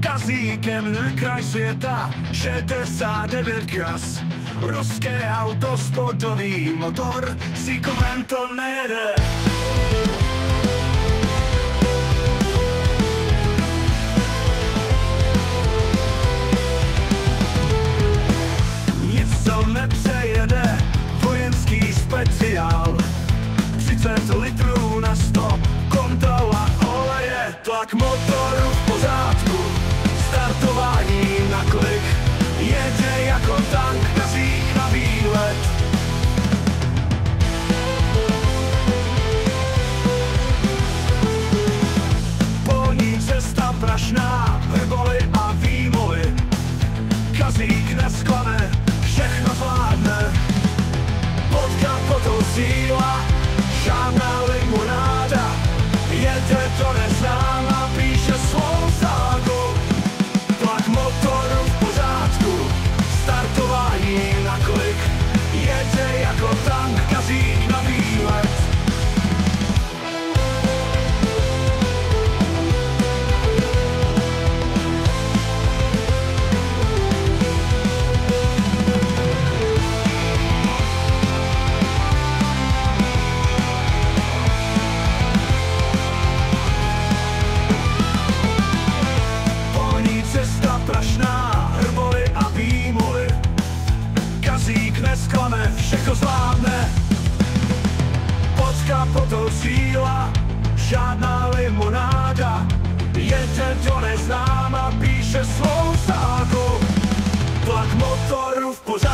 Kazíkem na kraj světa 69 kras. Ruské auto, sportový motor, si kolem to nejede. Nic co nepřejede, vojenský speciál. 30 litrů na 100, kontrola oleje, tlak motoru v pořádku, startování na klik, jede jako tank, kazík na výlet. Polní cesta prašná, hrboly a výmoly, kazík nesklane, všechno zvládne. Pod kapotou síla, žádná limonáda, jede to neznámá, píše svou ságu. Tlak motoru v pořádku, startování na klik, jede jako tank, kazík na výlet. Cesta prašná, hrboly a výmoly, kazík nesklane, všechno zvládne. Pod kapotou síla, žádná limonáda, jede do neznáma, píše svou ságu. Tlak motoru v pořádku.